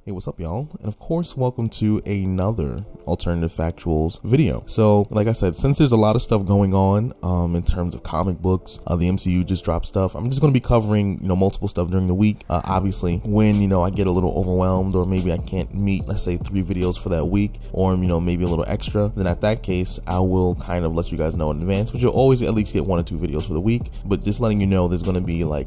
Hey, what's up, y'all? And of course, welcome to another alternative factuals video. So, like I said, since there's a lot of stuff going on in terms of comic books, the MCU just dropped stuff. I'm just going to be covering, multiple stuff during the week. Obviously, when, I get a little overwhelmed or maybe I can't meet, let's say, 3 videos for that week or, maybe a little extra, then at that case, I will kind of let you guys know in advance, but you'll always at least get 1 or 2 videos for the week. But just letting you know, there's going to be like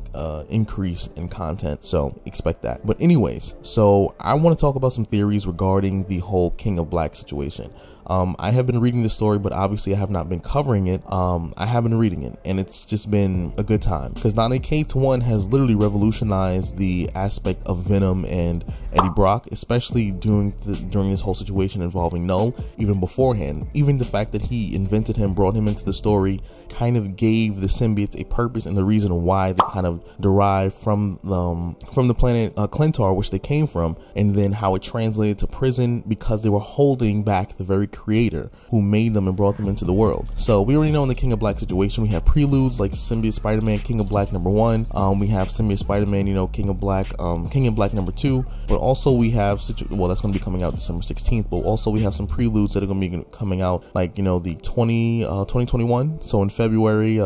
increase in content. So expect that. But anyways, so I want to talk about some theories regarding the whole King of Black situation. I have been reading this story, but obviously I have not been covering it. I have been reading it, and it's just been a good time because 9AK1 has literally revolutionized the aspect of Venom and Eddie Brock, especially during this whole situation involving Knull. Even beforehand, even the fact that he invented him, brought him into the story, kind of gave the symbiotes a purpose and the reason why they kind of derived from the planet Clintar, which they came from, and then how it translated to prison because they were holding back the very creator who made them and brought them into the world. So we already know in the King of Black situation, we have preludes like Symbiote Spider-Man, King of Black #1. We have Symbiote Spider-Man, King of Black #2. But also we have, well, that's going to be coming out December 16th. But also we have some preludes that are going to be coming out like, the 2021. So in February,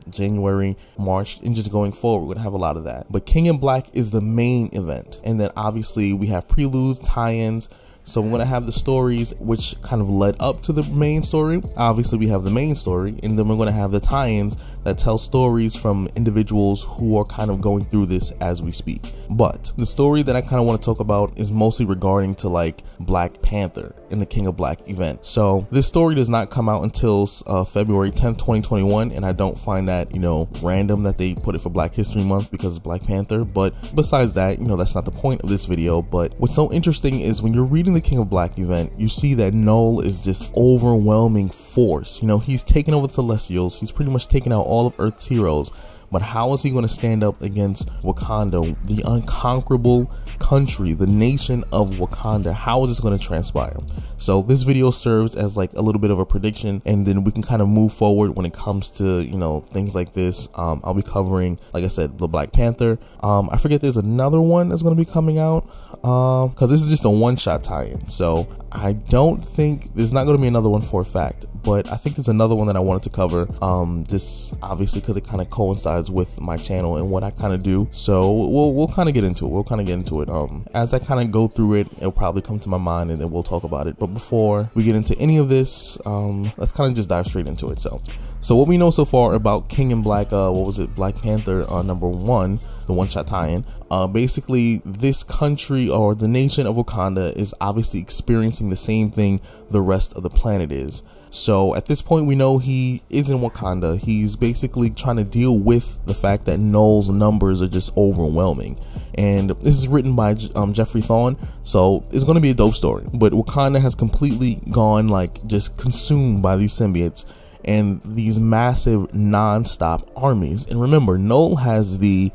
January, March, and just going forward, we're going to have a lot of that. But King of Black is the main event. And then obviously we have preludes, tie-ins. So we're going to have the stories which kind of led up to the main story. Obviously, we have the main story, and then we're going to have the tie-ins that tell stories from individuals who are kind of going through this as we speak. But the story that I kind of want to talk about is mostly regarding to like Black Panther in the King of Black event. So this story does not come out until February 10th, 2021, and I don't find that, random that they put it for Black History Month because it's Black Panther. But besides that, that's not the point of this video. But what's so interesting is when you're reading the King of Black event, you see that Knull is just overwhelming force. He's taken over the Celestials. He's pretty much taken out all of Earth's heroes. But how is he going to stand up against Wakanda, the unconquerable country, the nation of Wakanda? How is this going to transpire? So this video serves as like a little bit of a prediction, and then we can kind of move forward when it comes to, things like this. I'll be covering, like I said, the Black Panther. I forget there's another one that's going to be coming out because this is just a one-shot tie-in. So I don't think there's not going to be another one for a fact, but I think there's another one that I wanted to cover, just obviously because it kind of coincides with my channel and what I kind of do. So we'll kind of get into it. As I kind of go through it, it'll probably come to my mind and then we'll talk about it. But before we get into any of this, let's kind of just dive straight into it. So what we know so far about King in Black, Black Panther #1, the one-shot tie-in. Basically, this country or the nation of Wakanda is obviously experiencing the same thing the rest of the planet is. So at this point, we know he is in Wakanda. He's basically trying to deal with the fact that Knull's numbers are just overwhelming. And this is written by Jeffrey Thawne, so it's going to be a dope story. But Wakanda has completely gone like just consumed by these symbiotes and these massive non-stop armies. And remember, Knull has the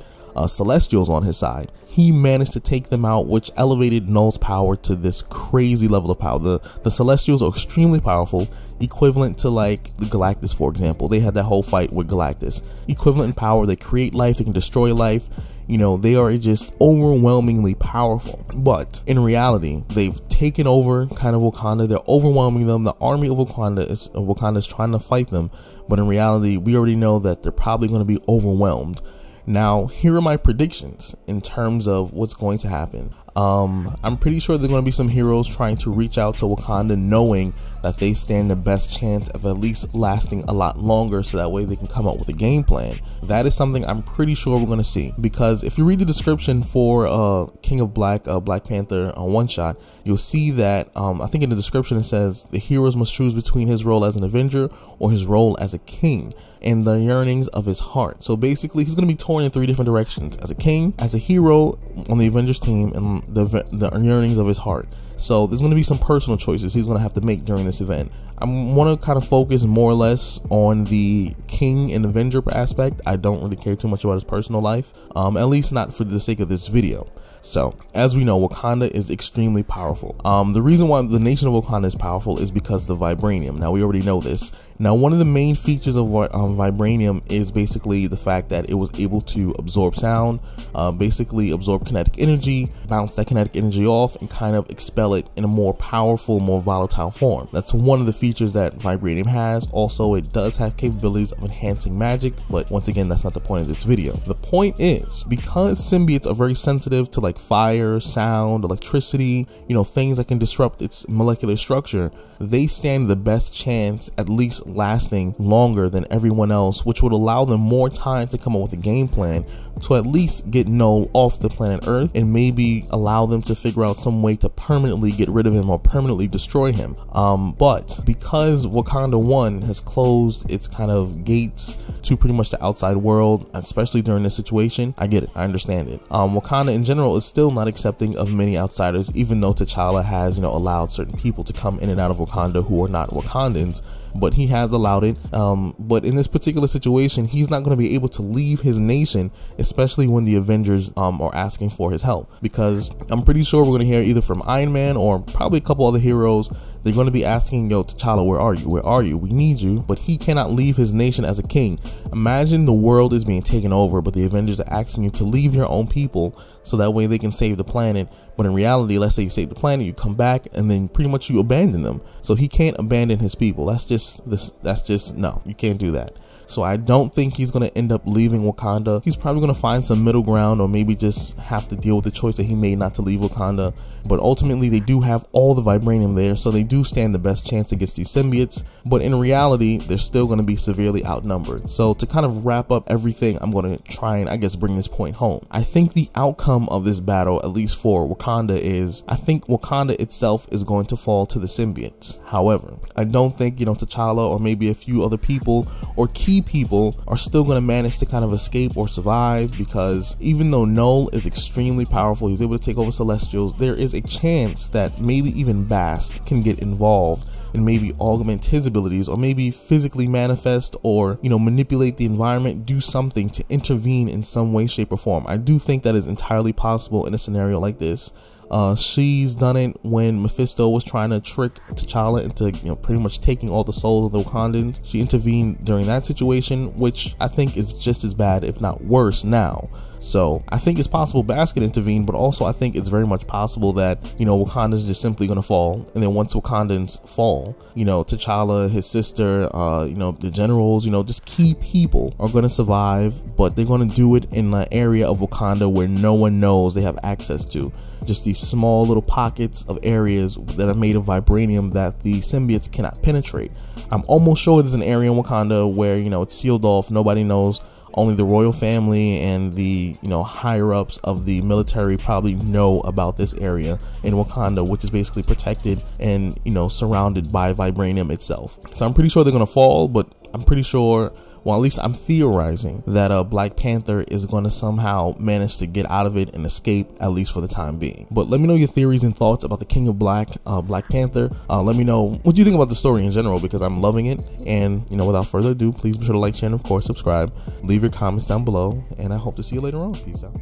Celestials on his side. He managed to take them out, which elevated Knull's power to this crazy level of power. The Celestials are extremely powerful, equivalent to like the Galactus, for example. They had that whole fight with Galactus. Equivalent in power, they create life, they can destroy life. They are just overwhelmingly powerful. But in reality, they've taken over kind of Wakanda. They're overwhelming them. The army of Wakanda is trying to fight them. But in reality, we already know that they're probably going to be overwhelmed. Now, here are my predictions in terms of what's going to happen. I'm pretty sure there's going to be some heroes trying to reach out to Wakanda, knowing that they stand the best chance of at least lasting a lot longer, so that way they can come up with a game plan. That is something I'm pretty sure we're going to see, because if you read the description for King of Black, Black Panther one shot, you'll see that I think in the description it says the heroes must choose between his role as an Avenger or his role as a king and the yearnings of his heart. So basically, he's going to be torn in 3 different directions: as a king, as a hero on the Avengers team, and the yearnings of his heart. So there's going to be some personal choices he's going to have to make during this event. I want to kind of focus more or less on the king and Avenger aspect. I don't really care too much about his personal life, at least not for the sake of this video. So, as we know, Wakanda is extremely powerful. The reason why the nation of Wakanda is powerful is because of the vibranium. Now, we already know this. Now, one of the main features of vibranium is basically the fact that it was able to absorb sound, basically absorb kinetic energy, bounce that kinetic energy off, and kind of expel it in a more powerful, more volatile form. That's one of the features that vibranium has. Also, it does have capabilities of enhancing magic, but once again, that's not the point of this video. The point is, because symbiotes are very sensitive to like fire, sound, electricity, things that can disrupt its molecular structure, they stand the best chance at least lasting longer than everyone else, which would allow them more time to come up with a game plan to at least get Knull off the planet Earth, and maybe allow them to figure out some way to permanently get rid of him or permanently destroy him. But because Wakanda 1 has closed its kind of gates to pretty much the outside world, especially during this situation, I get it, I understand it. Wakanda in general is still not accepting of many outsiders, even though T'Challa has, allowed certain people to come in and out of Wakanda who are not Wakandans, but he has allowed it. But in this particular situation, he's not going to be able to leave his nation, especially when the Avengers are asking for his help, because I'm pretty sure we're going to hear either from Iron Man or probably a couple other heroes. They're going to be asking, yo, T'Challa, where are you? Where are you? We need you. But he cannot leave his nation as a king. Imagine the world is being taken over, but the Avengers are asking you to leave your own people so that way they can save the planet. But in reality, let's say you save the planet, you come back, and then pretty much you abandon them. So he can't abandon his people. That's just no, you can't do that. So I don't think he's going to end up leaving Wakanda. He's probably going to find some middle ground, or maybe just have to deal with the choice that he made not to leave Wakanda. But ultimately, they do have all the vibranium there, so they do stand the best chance against these symbiotes. But in reality, they're still going to be severely outnumbered. So to kind of wrap up everything, I'm going to try and, I guess, bring this point home. I think the outcome of this battle, at least for Wakanda, is I think Wakanda itself is going to fall to the symbiotes. However, I don't think, T'Challa or maybe a few other people or key people are still going to manage to kind of escape or survive, because even though Knull is extremely powerful, he's able to take over Celestials, there is a chance that maybe even Bast can get involved and maybe augment his abilities, or maybe physically manifest, or manipulate the environment, do something to intervene in some way, shape, or form. I do think that is entirely possible in a scenario like this. She's done it when Mephisto was trying to trick T'Challa into pretty much taking all the souls of the Wakandans. She intervened during that situation, which I think is just as bad, if not worse now. So I think it's possible Bast can intervene, but also I think it's very much possible that, Wakanda's just simply going to fall. And then once Wakandans fall, T'Challa, his sister, the generals, just key people are going to survive, but they're going to do it in an area of Wakanda where no one knows they have access to. Just these small little pockets of areas that are made of vibranium that the symbiotes cannot penetrate. I'm almost sure there's an area in Wakanda where, it's sealed off, nobody knows. Only the royal family and the higher ups of the military probably know about this area in Wakanda, which is basically protected and surrounded by vibranium itself. So I'm pretty sure they're gonna fall, but I'm pretty sure, well, at least I'm theorizing that Black Panther is going to somehow manage to get out of it and escape, at least for the time being. But let me know your theories and thoughts about the King of Black, Black Panther. Let me know what you think about the story in general, because I'm loving it. And without further ado, please be sure to like, share, and of course subscribe. Leave your comments down below, and I hope to see you later on. Peace out.